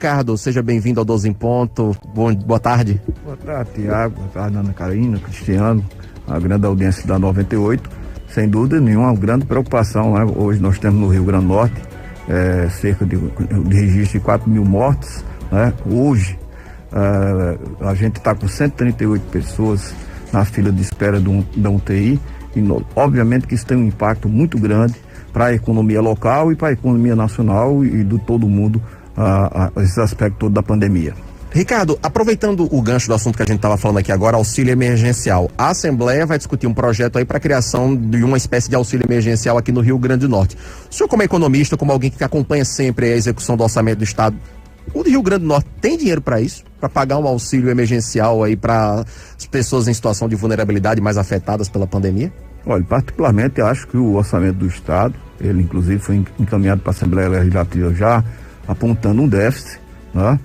Ricardo, seja bem-vindo ao 12 em Ponto. Boa tarde. Boa tarde, Tiago. Boa tarde, Ana Carolina, Cristiano, a grande audiência da 98. Sem dúvida nenhuma, uma grande preocupação, né? Hoje nós temos no Rio Grande do Norte cerca de registro de 4 mil mortes, né? Hoje a gente está com 138 pessoas na fila de espera da UTI e obviamente que isso tem um impacto muito grande para a economia local e para a economia nacional e do todo mundo, esse aspecto todo da pandemia. Ricardo, aproveitando o gancho do assunto que a gente estava falando aqui agora, auxílio emergencial, a Assembleia vai discutir um projeto aí para a criação de uma espécie de auxílio emergencial aqui no Rio Grande do Norte. O senhor, como economista, como alguém que acompanha sempre a execução do orçamento do Estado, o Rio Grande do Norte tem dinheiro para isso? Para pagar um auxílio emergencial aí para as pessoas em situação de vulnerabilidade mais afetadas pela pandemia? Olha, particularmente acho que o orçamento do Estado, ele inclusive foi encaminhado para a Assembleia Legislativa já apontando um déficit, né?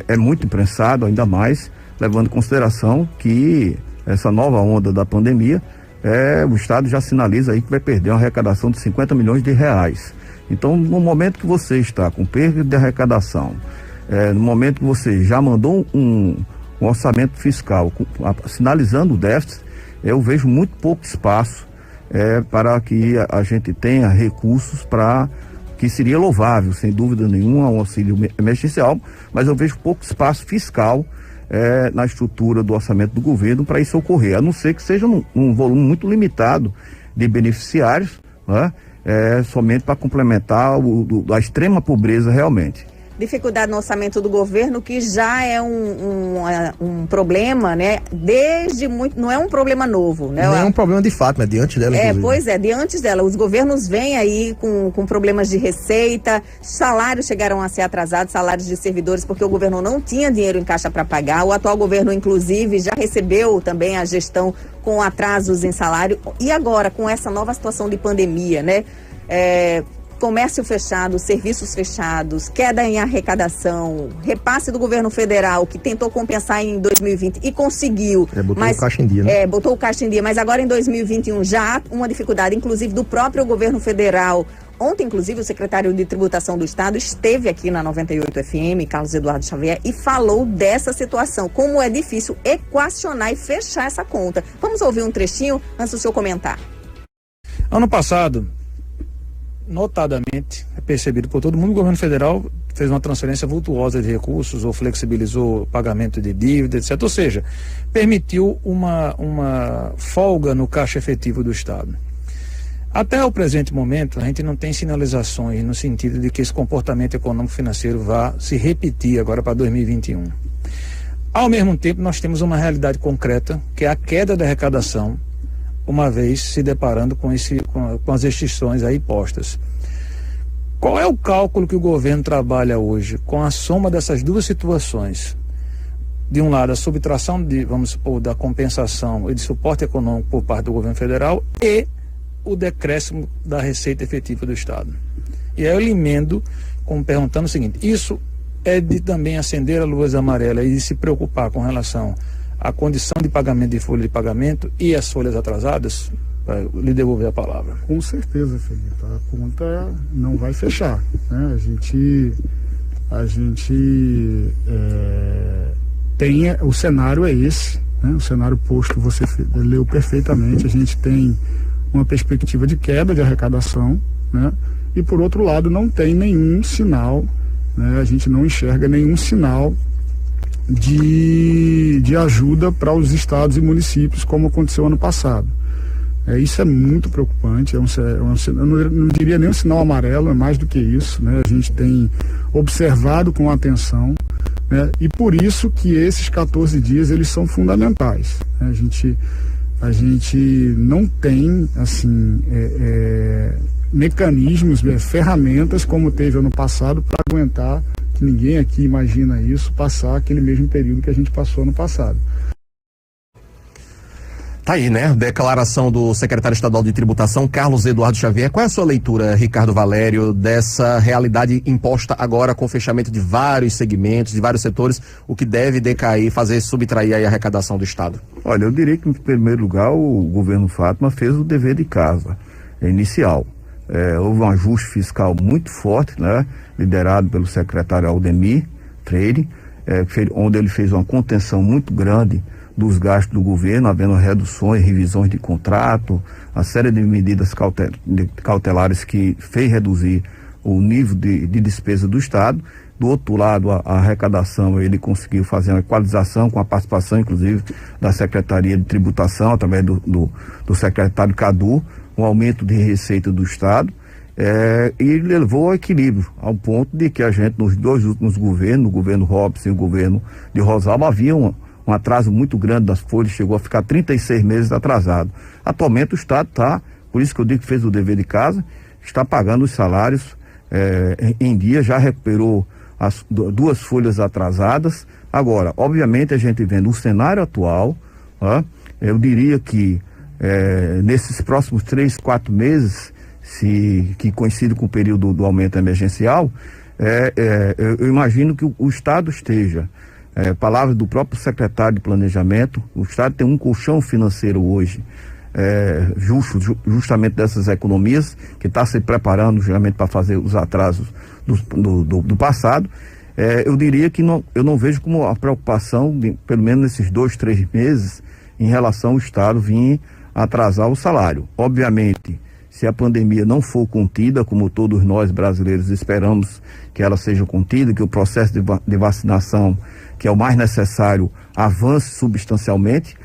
É muito imprensado, ainda mais levando em consideração que essa nova onda da pandemia, o Estado já sinaliza aí que vai perder uma arrecadação de 50 milhões de reais. Então, no momento que você está com perda de arrecadação, no momento que você já mandou um orçamento fiscal sinalizando o déficit, eu vejo muito pouco espaço para que a gente tenha recursos para que seria louvável, sem dúvida nenhuma, um auxílio emergencial, mas eu vejo pouco espaço fiscal na estrutura do orçamento do governo para isso ocorrer, a não ser que seja um volume muito limitado de beneficiários, né? Somente para complementar a extrema pobreza realmente. Dificuldade no orçamento do governo, que já é um problema, né? Desde muito, não é um problema novo, né? Não é um problema de fato, mas de antes dela. Pois é, de antes dela. Os governos vêm aí com problemas de receita, salários chegaram a ser atrasados, salários de servidores, porque o governo não tinha dinheiro em caixa para pagar. O atual governo, inclusive, já recebeu também a gestão com atrasos em salário. E agora, com essa nova situação de pandemia, né? Comércio fechado, serviços fechados, queda em arrecadação, repasse do governo federal que tentou compensar em 2020 e conseguiu. Botou o caixa em dia, né? Botou o caixa em dia, mas agora em 2021 já há uma dificuldade, inclusive do próprio governo federal. Ontem, inclusive, o secretário de Tributação do Estado esteve aqui na 98 FM, Carlos Eduardo Xavier, e falou dessa situação, como é difícil equacionar e fechar essa conta. Vamos ouvir um trechinho antes do senhor comentar. Ano passado, notadamente, é percebido por todo mundo, o governo federal fez uma transferência vultuosa de recursos ou flexibilizou o pagamento de dívida, etc. Ou seja, permitiu uma folga no caixa efetivo do Estado. Até o presente momento, a gente não tem sinalizações no sentido de que esse comportamento econômico-financeiro vá se repetir agora para 2021. Ao mesmo tempo, nós temos uma realidade concreta, que é a queda da arrecadação, uma vez se deparando com as restrições aí postas. Qual é o cálculo que o governo trabalha hoje com a soma dessas duas situações? De um lado, a subtração vamos supor, da compensação e de suporte econômico por parte do governo federal e o decréscimo da receita efetiva do Estado. E aí eu lhe emendo perguntando o seguinte: isso é de também acender a luz amarela e de se preocupar com relação a condição de pagamento de folha de pagamento e as folhas atrasadas? Para lhe devolver a palavra. Com certeza, Felipe, a conta não vai fechar, né? A gente tem, o cenário é esse, né? O cenário posto você leu perfeitamente. A gente tem uma perspectiva de queda de arrecadação, né? E por outro lado não tem nenhum sinal, né? A gente não enxerga nenhum sinal de ajuda para os estados e municípios, como aconteceu ano passado. Isso é muito preocupante, eu não diria nem um sinal amarelo, é mais do que isso, né? A gente tem observado com atenção, né? E por isso que esses 14 dias eles são fundamentais, né? A gente não tem assim mecanismos, ferramentas como teve ano passado para aguentar, que ninguém aqui imagina isso, passar aquele mesmo período que a gente passou ano passado. Tá aí, né? Declaração do secretário estadual de Tributação, Carlos Eduardo Xavier. Qual é a sua leitura, Ricardo Valério, dessa realidade imposta agora com o fechamento de vários segmentos, de vários setores, o que deve decair, subtrair aí a arrecadação do Estado? Olha, eu diria que, em primeiro lugar, o governo Fátima fez o dever de casa inicial, houve um ajuste fiscal muito forte, né, liderado pelo secretário Aldemir Freire, onde ele fez uma contenção muito grande dos gastos do governo, havendo reduções, revisões de contrato, a série de medidas cautelares que fez reduzir o nível de despesa do Estado. Do outro lado, a arrecadação, ele conseguiu fazer uma equalização com a participação, inclusive, da Secretaria de Tributação, através do secretário Cadu, um aumento de receita do Estado, e levou ao equilíbrio, ao ponto de que a gente, nos dois últimos governos, o governo Robson e o governo de Rosalba, havia um atraso muito grande das folhas, chegou a ficar 36 meses atrasado. Atualmente o Estado está, por isso que eu digo que fez o dever de casa, está pagando os salários em dia, já recuperou as duas folhas atrasadas. Agora, obviamente, a gente vendo o cenário atual, eu diria que nesses próximos 3, 4 meses, que coincide com o período do aumento emergencial, eu imagino que o Estado esteja, palavras do próprio secretário de Planejamento, o Estado tem um colchão financeiro hoje, justamente dessas economias, que está se preparando justamente para fazer os atrasos do passado. Eu diria que eu não vejo como a preocupação, pelo menos nesses 2, 3 meses, em relação ao Estado vir atrasar o salário. Obviamente, se a pandemia não for contida, como todos nós brasileiros esperamos que ela seja contida, que o processo de vacinação, que é o mais necessário, avance substancialmente,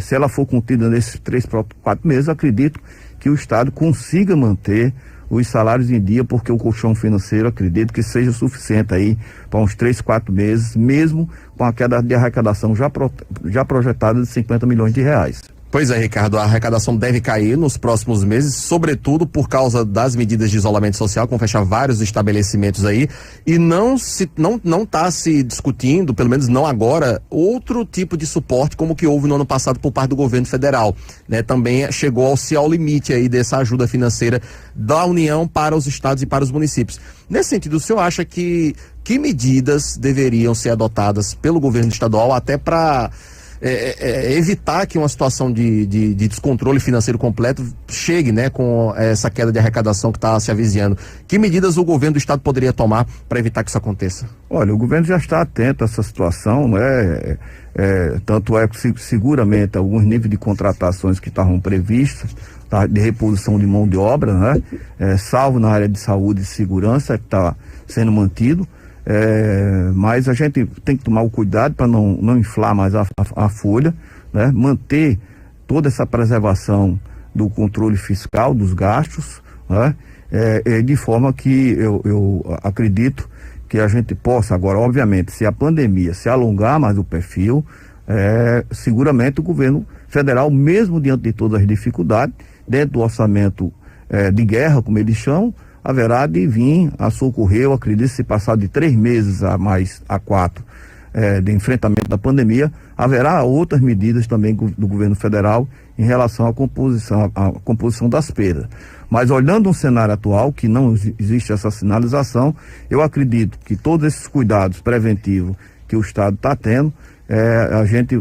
se ela for contida nesses 3, 4 meses, acredito que o Estado consiga manter os salários em dia, porque o colchão financeiro, acredito que seja suficiente aí para uns 3, 4 meses, mesmo com a queda de arrecadação já projetada de 50 milhões de reais. Pois é, Ricardo, a arrecadação deve cair nos próximos meses, sobretudo por causa das medidas de isolamento social, que vão fechar vários estabelecimentos aí, e não está se discutindo, pelo menos não agora, outro tipo de suporte como que houve no ano passado por parte do governo federal, né? Também chegou-se ao limite aí dessa ajuda financeira da União para os estados e para os municípios. Nesse sentido, o senhor acha que medidas deveriam ser adotadas pelo governo estadual até para evitar que uma situação de descontrole financeiro completo chegue, né, com essa queda de arrecadação que está se avizinhando? Que medidas o governo do estado poderia tomar para evitar que isso aconteça? Olha, o governo já está atento a essa situação, né? Tanto é que seguramente alguns níveis de contratações que estavam previstos, de reposição de mão de obra, né? Salvo na área de saúde e segurança, que está sendo mantido. Mas a gente tem que tomar o cuidado para não inflar mais a folha, né? Manter toda essa preservação do controle fiscal dos gastos, né? De forma que eu acredito que a gente possa agora, obviamente, se a pandemia se alongar mais o perfil, seguramente o governo federal, mesmo diante de todas as dificuldades, dentro do orçamento de guerra, como eles chamam, haverá de vir a socorrer. Eu acredito, se passar de 3 meses a 4 de enfrentamento da pandemia, haverá outras medidas também do governo federal em relação à composição das perdas. Mas olhando um cenário atual, que não existe essa sinalização, eu acredito que todos esses cuidados preventivos que o Estado está tendo, a gente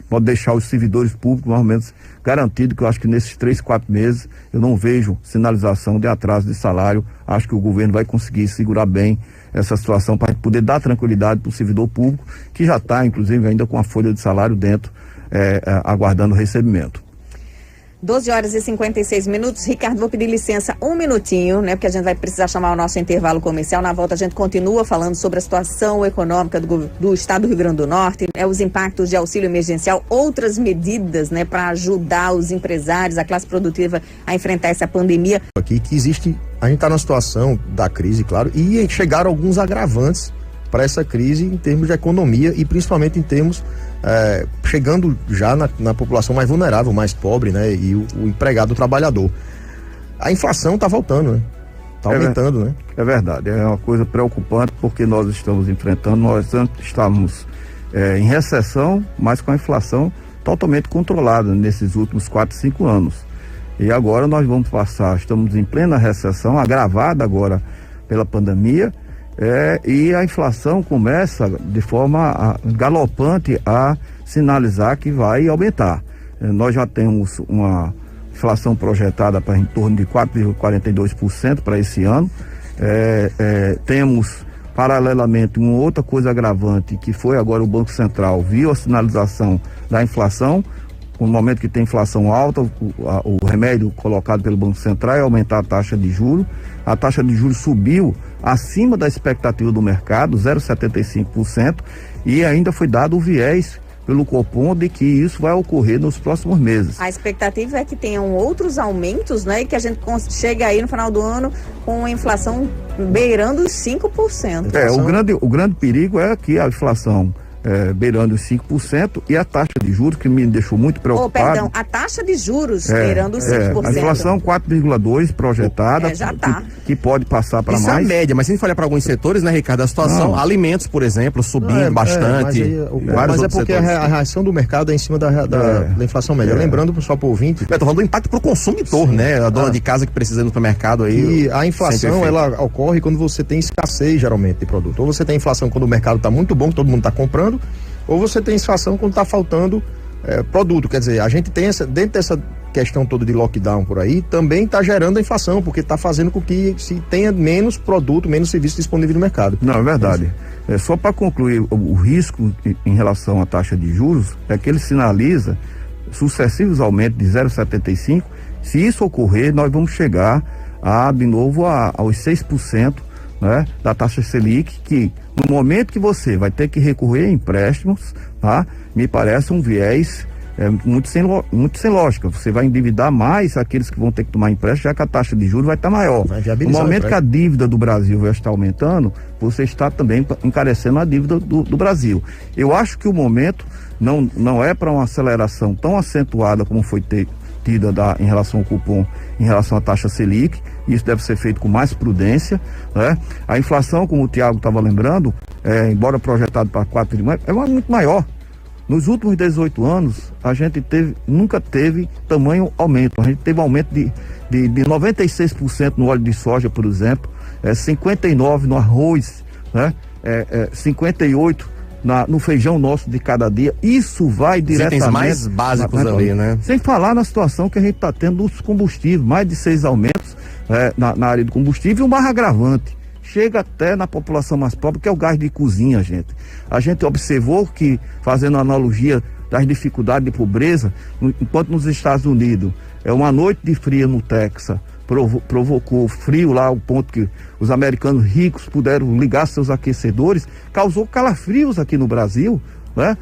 pode deixar os servidores públicos mais ou menos garantido, que eu acho que nesses 3, 4 meses eu não vejo sinalização de atraso de salário. Acho que o governo vai conseguir segurar bem essa situação para poder dar tranquilidade para o servidor público, que já está, inclusive, ainda com a folha de salário dentro, aguardando o recebimento. 12h56. Ricardo, vou pedir licença 1 minutinho, né? Porque a gente vai precisar chamar o nosso intervalo comercial. Na volta a gente continua falando sobre a situação econômica do estado do Rio Grande do Norte, os impactos de auxílio emergencial, outras medidas, né, para ajudar os empresários, a classe produtiva a enfrentar essa pandemia. Aqui que existe, a gente está na situação da crise, claro, e chegaram alguns agravantes para essa crise em termos de economia e principalmente em termos chegando já na população mais vulnerável, mais pobre, né, e o empregado, o trabalhador. A inflação está voltando, né? Está aumentando, né? É verdade, é uma coisa preocupante, porque nós estamos enfrentando, nós antes estávamos em recessão, mas com a inflação totalmente controlada nesses últimos 4, 5 anos. E agora nós vamos passar, estamos em plena recessão, agravada agora pela pandemia, e a inflação começa de forma galopante a sinalizar que vai aumentar. Nós já temos uma inflação projetada para em torno de 4,42% para esse ano. Temos, paralelamente, uma outra coisa agravante, que foi agora o Banco Central viu a sinalização da inflação. No momento que tem inflação alta, o remédio colocado pelo Banco Central é aumentar a taxa de juros. A taxa de juros subiu acima da expectativa do mercado, 0,75%, e ainda foi dado o viés pelo Copom de que isso vai ocorrer nos próximos meses. A expectativa é que tenham outros aumentos, né? E que a gente chega aí no final do ano com a inflação beirando os 5%. O grande perigo é que a inflação beirando os 5% e a taxa de juros, que me deixou muito preocupado. A taxa de juros beirando os 5%. A inflação 4,2% projetada, já tá. que pode passar para mais. Isso é a média, mas se a gente for olhar para alguns setores, né, Ricardo, a situação, alimentos, por exemplo, subindo bastante. Mas é porque a reação do mercado é em cima da inflação média. Lembrando só para o ouvinte. Eu tô falando do impacto para o consumidor, né? A dona de casa que precisa ir no supermercado aí. E a inflação, ela ocorre quando você tem escassez, geralmente, de produto. Ou você tem inflação quando o mercado está muito bom, que todo mundo está comprando, ou você tem inflação quando está faltando produto. Quer dizer, a gente tem dentro dessa questão toda de lockdown por aí, também está gerando a inflação, porque está fazendo com que se tenha menos produto, menos serviço disponível no mercado. Não, é verdade. Só para concluir, o risco em relação à taxa de juros é que ele sinaliza sucessivos aumentos de 0,75%. Se isso ocorrer, nós vamos chegar de novo aos 6%, né, da taxa Selic, que no momento que você vai ter que recorrer a empréstimos, tá, me parece um viés muito sem lógica. Você vai endividar mais aqueles que vão ter que tomar empréstimo, já que a taxa de juros vai estar maior. No momento que a dívida do Brasil vai estar aumentando, você está também encarecendo a dívida do Brasil. Eu acho que o momento não é para uma aceleração tão acentuada como foi tida em relação ao cupom, em relação à taxa Selic. Isso deve ser feito com mais prudência, né? A inflação, como o Tiago estava lembrando, embora projetado para 4,5%, é muito maior. Nos últimos 18 anos, a gente nunca teve tamanho aumento. A gente teve aumento de 96% no óleo de soja, por exemplo, 59% no arroz, né? 58% no feijão nosso de cada dia. Isso vai diretamente... Os itens mais básicos ali, né? Sem falar na situação que a gente está tendo dos combustíveis, mais de 6 aumentos na área do combustível, e o mais agravante, chega até na população mais pobre, que é o gás de cozinha, gente. A gente observou que, fazendo analogia das dificuldades de pobreza, enquanto nos Estados Unidos, uma noite de frio no Texas provocou frio lá, ao ponto que os americanos ricos puderam ligar seus aquecedores, causou calafrios aqui no Brasil, né?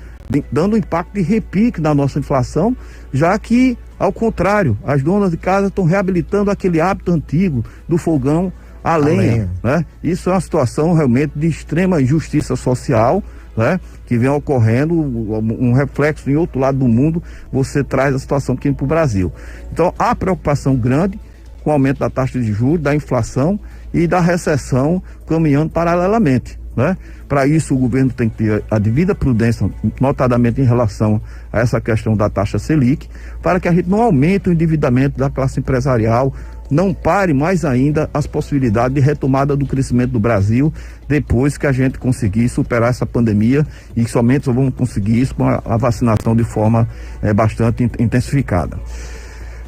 Dando impacto de repique na nossa inflação, já que, ao contrário, as donas de casa estão reabilitando aquele hábito antigo do fogão a lenha, né? Isso é uma situação realmente de extrema injustiça social, né? Que vem ocorrendo, um reflexo em outro lado do mundo, você traz a situação aqui para o Brasil. Então, há preocupação grande com o aumento da taxa de juros, da inflação e da recessão caminhando paralelamente, né? Para isso, o governo tem que ter a devida prudência, notadamente em relação a essa questão da taxa Selic, para que a gente não aumente o endividamento da classe empresarial, não pare mais ainda as possibilidades de retomada do crescimento do Brasil depois que a gente conseguir superar essa pandemia, e somente só vamos conseguir isso com a vacinação de forma bastante intensificada.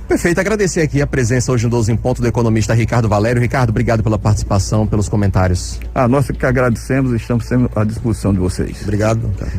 Perfeito, agradecer aqui a presença hoje no 12 em Ponto do economista Ricardo Valério. Ricardo, obrigado pela participação, pelos comentários. Nós que agradecemos e estamos sempre à disposição de vocês. Obrigado.